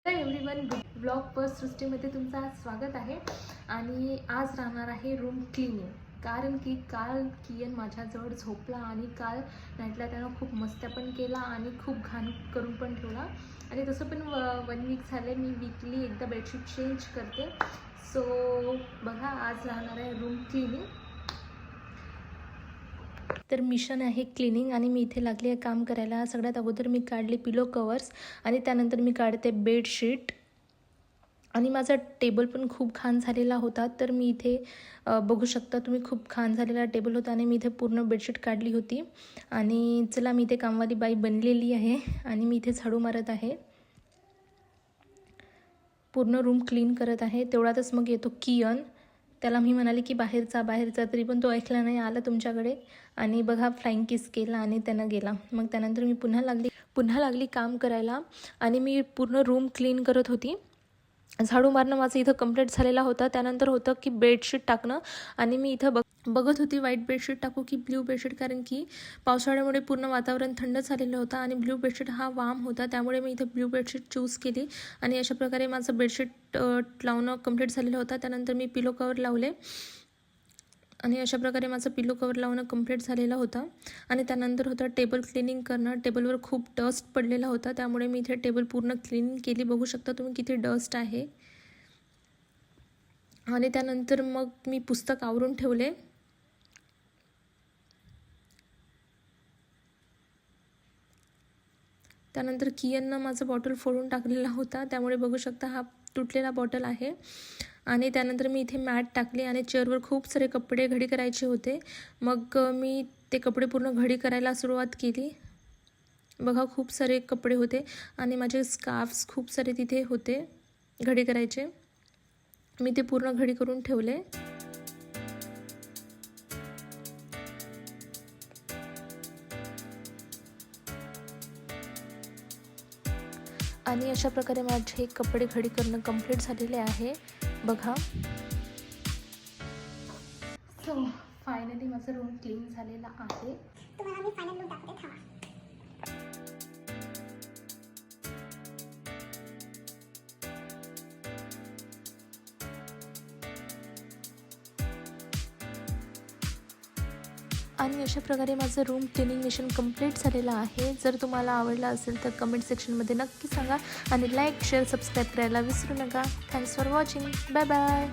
तर everyone blog first सृष्टीमध्ये तुमचं स्वागत आहे. आणि आज राहणार आहे रूम क्लिनिंग. कारण की काल कियन माझ्याजवळ झोपला आणि काल नाईटला त्यानं खूप मस्त्या पण केला आणि खूप घाण करून पण ठेवला. आणि तसं पण 1 वीक झाले मी वीकली एकदा बेडशीट चेंज करते. सो बघा आज राहणार आहे रूम क्लिनिंग. तर मिशन आहे क्लिनिंग आणि मी इथे लागली आहे काम करायला. सगळ्यात अगोदर मी काढले पिलो कवर्स आणि त्यानंतर मी काढते बेडशीट. आणि माझा टेबल पण खूप घाण झालेला होता. तर मी इथे बघू शकता तुम्ही, खूप घाण झालेला टेबल होता आणि मी इथे पूर्ण बेडशीट काढली होती. आणि चला मी इथे कामवाली बाई बनलेली आहे आणि मी इथे झाडू मारत आहे, पूर्ण रूम क्लीन करत आहे. तेवढ्यातच मग येतो कियन. त्याला मी म्हणाले की बाहेरचा तरी पण तो ऐकला नाही, आला तुमच्याकडे आणि बघा फ्लाइंग किस केला आणि त्यानं गेला. मग त्यानंतर मी पुन्हा लागली काम करायला आणि मी पूर्ण रूम क्लीन करत होती. झाडू मारणं माझं इथं कंप्लीट झालेला होता. त्यानंतर होतं की बेडशीट टाकणं आणि मी इथं बघत होती व्हाईट बेडशीट टाकू की ब्ल्यू बेडशीट, कारण की पावसाळ्यामुळे पूर्ण वातावरण थंड झालेलं होतं आणि ब्ल्यू बेडशीट हा वार्म होता, त्यामुळे मी इथं ब्ल्यू बेडशीट चूज केली. आणि अशा प्रकारे माझं बेडशीट लावणं कंप्लीट झालेलं होतं. त्यानंतर मी पिलो कवर लावले आणि अशा प्रकारे माझं पिलो कवर लावणं कंप्लीट झालेलं होतं. आणि त्यानंतर होतं टेबल क्लिनिंग करणं. टेबलवर खूप डस्ट पडलेला होता, त्यामुळे मी इथे टेबल पूर्ण क्लीन केली. बघू शकता तुम्ही किती डस्ट आहे. आणि त्यानंतर मग मी पुस्तक आवरून ठेवले. त्यानंतर कियननं माझं बॉटल फोडून टाकलेला होता, त्यामुळे बघू शकता हा तुटलेला बॉटल आहे. आणि त्यानंतर मी इथे मॅट टाकली आणि चेअरवर खूप सारे कपडे घडी करायचे होते. मग मी ते कपडे पूर्ण घडी करायला सुरुवात केली. बघा खूप सारे कपडे होते आणि माझे स्कार्फ्स खूप सारे तिथे होते घडी करायचे. मी ते पूर्ण घडी करून ठेवले. आणि अशा प्रकारे माझे कपडे घडी करणं कंप्लीट झालेले आहे. बघा, सो फायनली माझं रूम क्लीन झालेला आहे. तुम्हाला मी फायनल लुक दाखवते, थांबा. आणि अशा प्रकारे माझं रूम क्लिनिंग मिशन कंप्लीट झालेलं आहे. जर तुम्हाला आवडलं असेल तर कमेंट सेक्शनमध्ये नक्की सांगा आणि लाईक शेअर सबस्क्राईब करायला विसरू नका. Thanks for watching. Bye bye.